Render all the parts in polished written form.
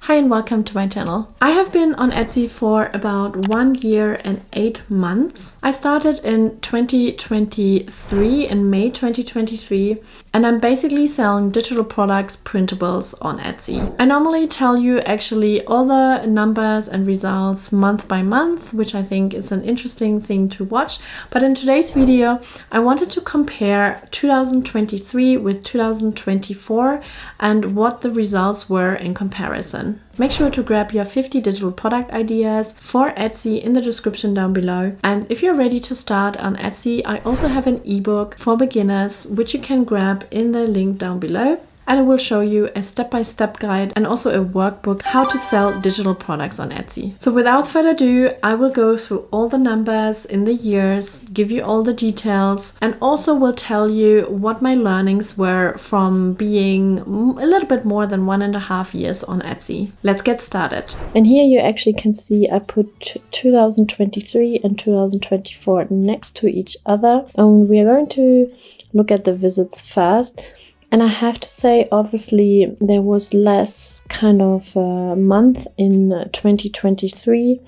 Hi and welcome to my channel. I have been on Etsy for about 1 year and 8 months. I started in 2023, in May 2023, and I'm basically selling digital products, printables on Etsy. I normally tell you actually all the numbers and results month by month, which I think is an interesting thing to watch. But in today's video, I wanted to compare 2023 with 2024 and what the results were in comparison. Make sure to grab your 50 digital product ideas for Etsy in the description down below. And if you're ready to start on Etsy, I also have an ebook for beginners, which you can grab in the link down below. And it will show you a step-by-step guide and also a workbook how to sell digital products on Etsy. So without further ado, I will go through all the numbers in the years, give you all the details, and also will tell you what my learnings were from being a little bit more than 1.5 years on Etsy. Let's get started. And here you actually can see I put 2023 and 2024 next to each other. And we are going to look at the visits first. And I have to say, obviously, there was less kind of month in 2023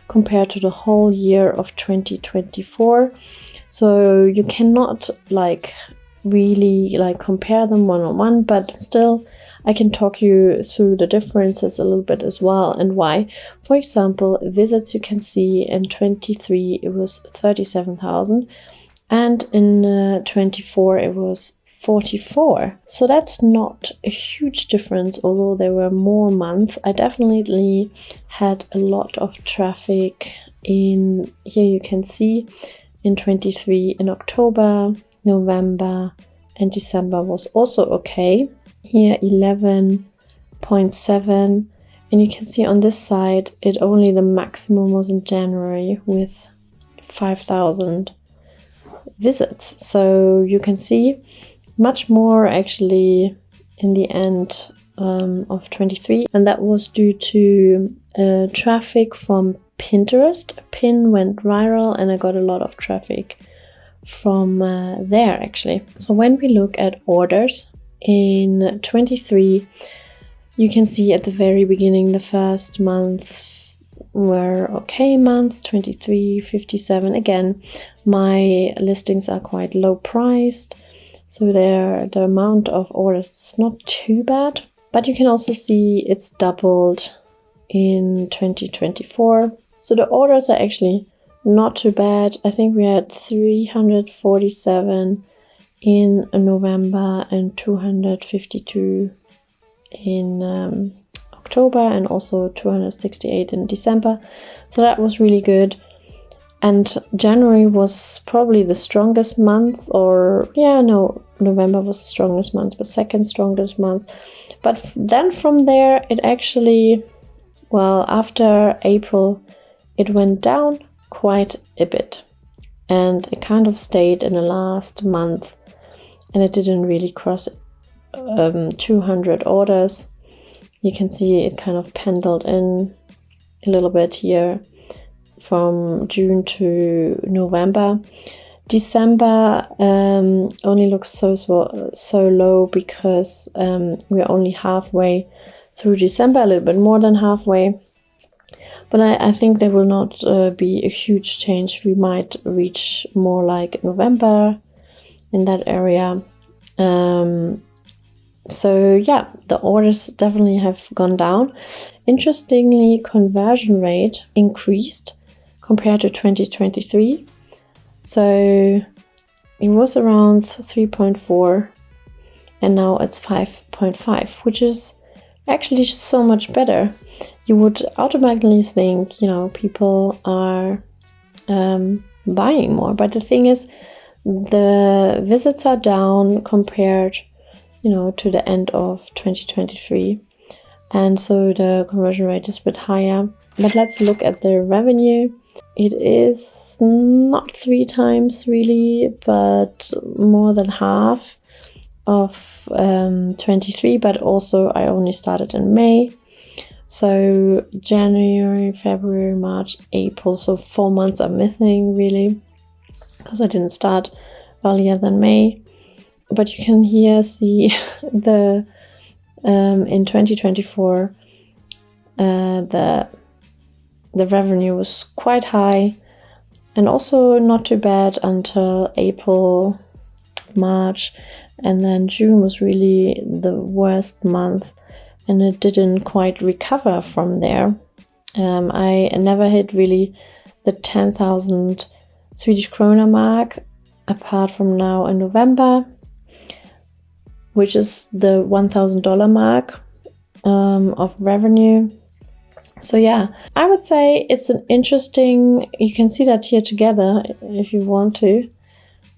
compared to the whole year of 2024. So you cannot really compare them one-on-one, but still I can talk you through the differences a little bit as well and why. For example, visits, you can see in 23 it was 37,000 and in 24 it was 44. So that's not a huge difference, although there were more months. I definitely had a lot of traffic in, here you can see, in 23 in October, November and December was also okay. Here 11.7, and you can see on this side it only the maximum was in January with 5,000 visits. So you can see much more actually in the end of 23, and that was due to traffic from Pinterest. A pin went viral and I got a lot of traffic from there actually. So when we look at orders in 23, you can see at the very beginning the first months were okay months, 23, 57. Again, my listings are quite low priced, so the amount of orders is not too bad, but you can also see it's doubled in 2024. So the orders are actually not too bad. I think we had 347 in November and 252 in October and also 268 in December. So that was really good. And January was probably the strongest month, November was the strongest month, but second strongest month. But then from there, it actually, after April, it went down quite a bit. And it kind of stayed in the last month, and it didn't really cross 200 orders. You can see it kind of pendled in a little bit here from June to November. December only looks so low because we're only halfway through December, a little bit more than halfway. But I think there will not be a huge change. We might reach more like November in that area. So yeah, the orders definitely have gone down. Interestingly, conversion rate increased compared to 2023. So it was around 3.4 and now it's 5.5, which is actually so much better. You would automatically think, people are buying more. But the thing is, the visits are down compared, to the end of 2023. And so the conversion rate is a bit higher. But let's look at the revenue. It is not 3 times really, but more than half of 23. But also I only started in May. So January, February, March, April. So 4 months are missing really, because I didn't start earlier than May. But you can here see the in 2024 the revenue was quite high, and also not too bad until April, March, and then June was really the worst month, and it didn't quite recover from there. I never hit really the 10,000 Swedish krona mark apart from now in November, which is the $1,000 mark of revenue. So yeah, I would say it's an interesting, you can see that here together if you want to.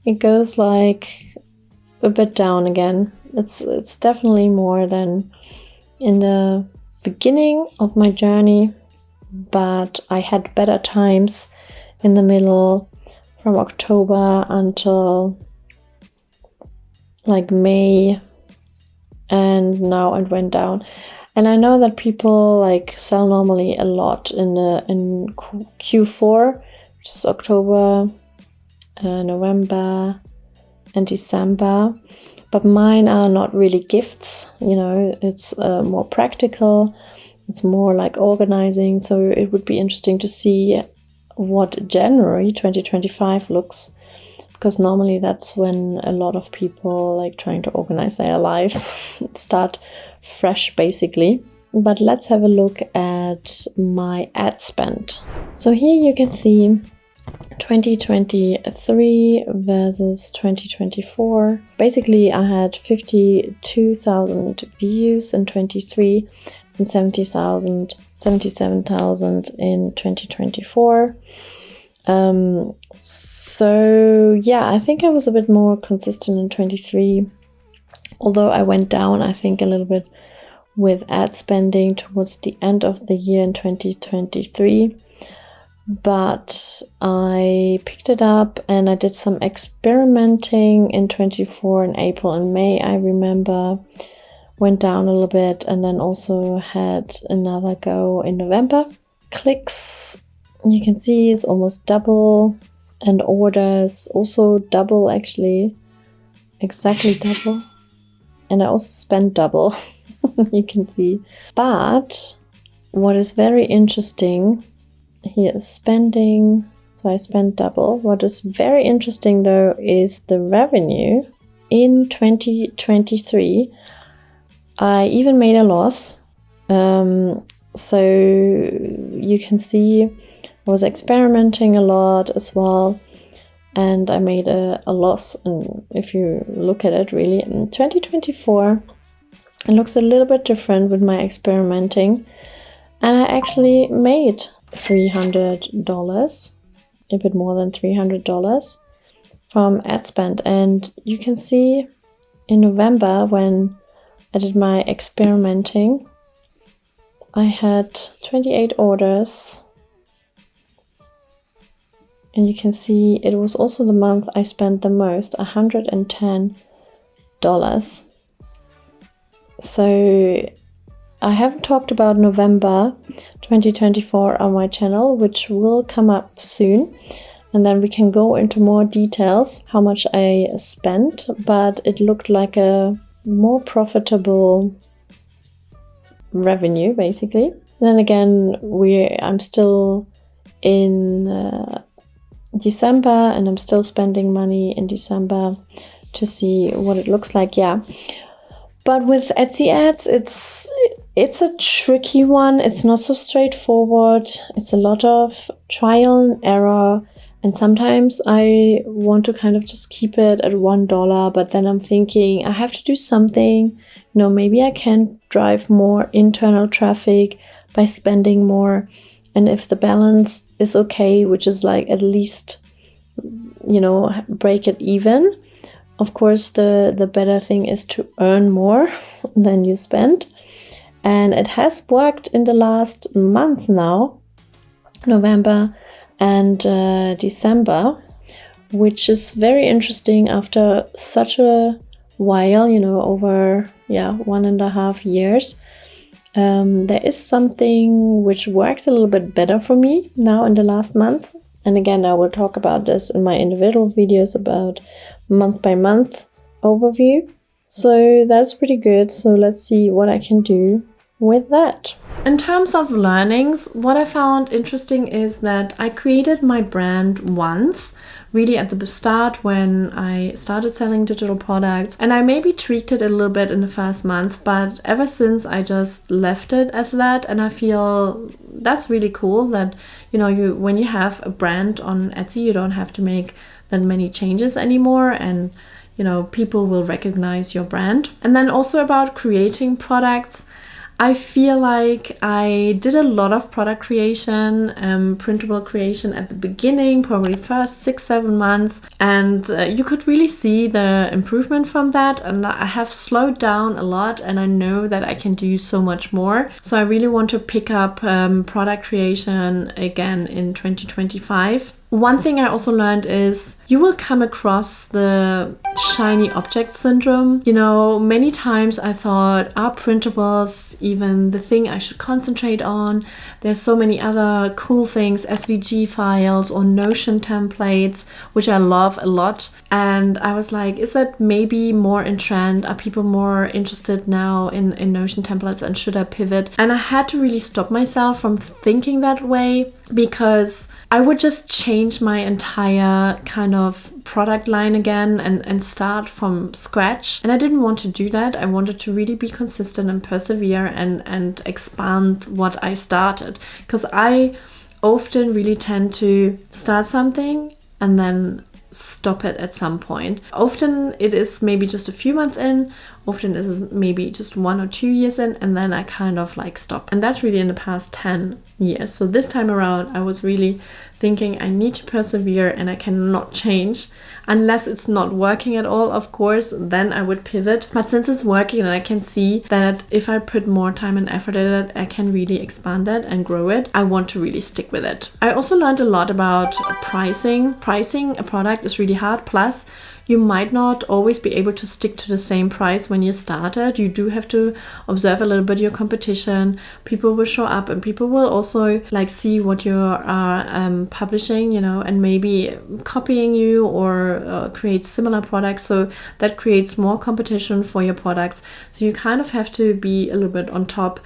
It goes like a bit down again. It's definitely more than in the beginning of my journey, but I had better times in the middle from October until like May, and now it went down. And I know that people like sell normally a lot in Q4, which is October, November and December, but mine are not really gifts, you know, it's more practical, it's more like organizing. So it would be interesting to see what January 2025 looks, because normally that's when a lot of people like trying to organize their lives start fresh basically. But let's have a look at my ad spend. So here you can see 2023 versus 2024. Basically I had 52,000 views in 23 and 77,000 in 2024. So yeah, I think I was a bit more consistent in 23, although I went down, I think, a little bit with ad spending towards the end of the year in 2023. But I picked it up and I did some experimenting in 24 in April and May, I remember. Went down a little bit, and then also had another go in November. Clicks, you can see, is almost double, and orders also double, actually, exactly double. And I also spent double, you can see. But what is very interesting here is spending. So I spent double. What is very interesting though is the revenue. In 2023, I even made a loss. So you can see I was experimenting a lot as well, and I made a loss. And if you look at it really, in 2024, it looks a little bit different with my experimenting. And I actually made $300, a bit more than $300 from ad spend. And you can see in November when I did my experimenting, I had 28 orders. And you can see it was also the month I spent the most, $110. So I haven't talked about November 2024 on my channel, which will come up soon. And then we can go into more details, how much I spent, but it looked like a more profitable revenue, basically. And then again, I'm still in December, and I'm still spending money in December to see what it looks like. Yeah, but with Etsy ads, it's a tricky one. It's not so straightforward. It's a lot of trial and error, and sometimes I want to kind of just keep it at $1, but then I'm thinking I have to do something. You know, maybe I can drive more internal traffic by spending more. And if the balance is okay, which is like at least, you know, break it even, of course, the better thing is to earn more than you spend. And it has worked in the last month now, November and December, which is very interesting after such a while, you know, over 1.5 years. There is something which works a little bit better for me now in the last month. And again, I will talk about this in my individual videos about month by month overview. So that's pretty good. So let's see what I can do with that. In terms of learnings, what I found interesting is that I created my brand once, really at the start when I started selling digital products, and I maybe tweaked it a little bit in the first months, but ever since I just left it as that, and I feel that's really cool that, you know, when you have a brand on Etsy, you don't have to make that many changes anymore, and you know, people will recognize your brand. And then also about creating products, I feel like I did a lot of product creation, printable creation at the beginning, probably first 6-7 months, and you could really see the improvement from that, and I have slowed down a lot, and I know that I can do so much more. So I really want to pick up product creation again in 2025. One thing I also learned is you will come across the shiny object syndrome. You know, many times I thought, are printables even the thing I should concentrate on? There's so many other cool things, SVG files or Notion templates, which I love a lot. And I was like, is that maybe more in trend? Are people more interested now in Notion templates, and should I pivot? And I had to really stop myself from thinking that way, because I would just change my entire kind of product line again and start from scratch. And I didn't want to do that. I wanted to really be consistent and persevere and expand what I started. Because I often really tend to start something and then stop it at some point. Often it is maybe just a few months in, often it is maybe just 1 or 2 years in, and then I kind of like stop. And that's really in the past 10 years. So this time around I was really thinking I need to persevere and I cannot change unless it's not working at all. Of course, then I would pivot. But since it's working and I can see that if I put more time and effort in it, I can really expand it and grow it, I want to really stick with it. I also learned a lot about pricing. Pricing a product is really hard. Plus, you might not always be able to stick to the same price when you started. You do have to observe a little bit your competition. People will show up and people will also like see what you are publishing, you know, and maybe copying you or create similar products. So that creates more competition for your products. So you kind of have to be a little bit on top.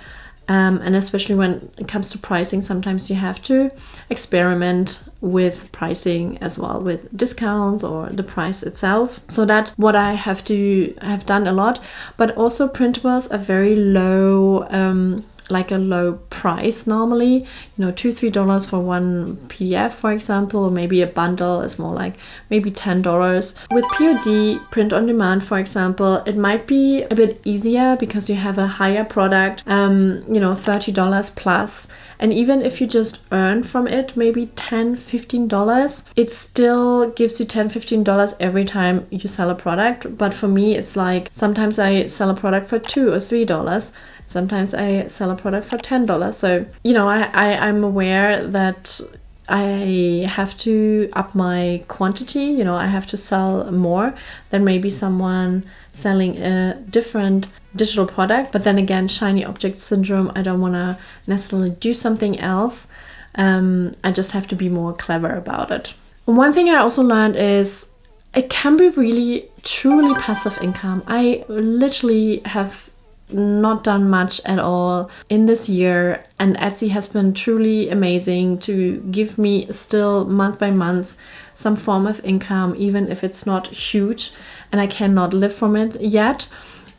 And especially when it comes to pricing, sometimes you have to experiment with pricing as well, with discounts or the price itself. So that's what I have done a lot. But also printables are very low, like a low price normally, you know, $2-3 for one PDF, for example, or maybe a bundle is more like maybe $10. With POD, print on demand, for example, it might be a bit easier because you have a higher product, you know, $30 plus. And even if you just earn from it maybe $10-15, it still gives you $10-15 every time you sell a product. But for me, it's like sometimes I sell a product for $2 or $3. Sometimes I sell a product for $10. So, you know, I'm aware that I have to up my quantity. You know, I have to sell more than maybe someone selling a different digital product. But then again, shiny object syndrome, I don't want to necessarily do something else. I just have to be more clever about it. One thing I also learned is it can be really truly passive income. I literally have not done much at all in this year, and Etsy has been truly amazing to give me still month by month some form of income, even if it's not huge and I cannot live from it yet.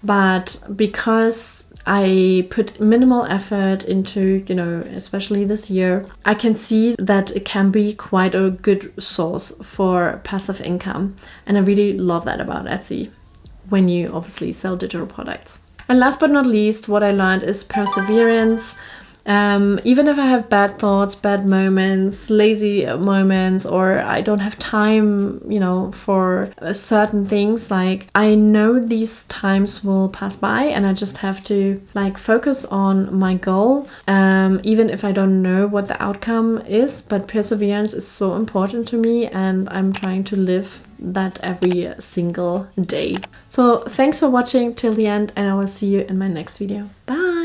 But because I put minimal effort into, you know, especially this year, I can see that it can be quite a good source for passive income, and I really love that about Etsy when you obviously sell digital products. And last but not least, what I learned is perseverance. Even if I have bad thoughts, bad moments, lazy moments, or I don't have time, you know, for certain things, like I know these times will pass by and I just have to like focus on my goal, even if I don't know what the outcome is. But perseverance is so important to me, and I'm trying to live that every single day. So thanks for watching till the end, and I will see you in my next video. Bye!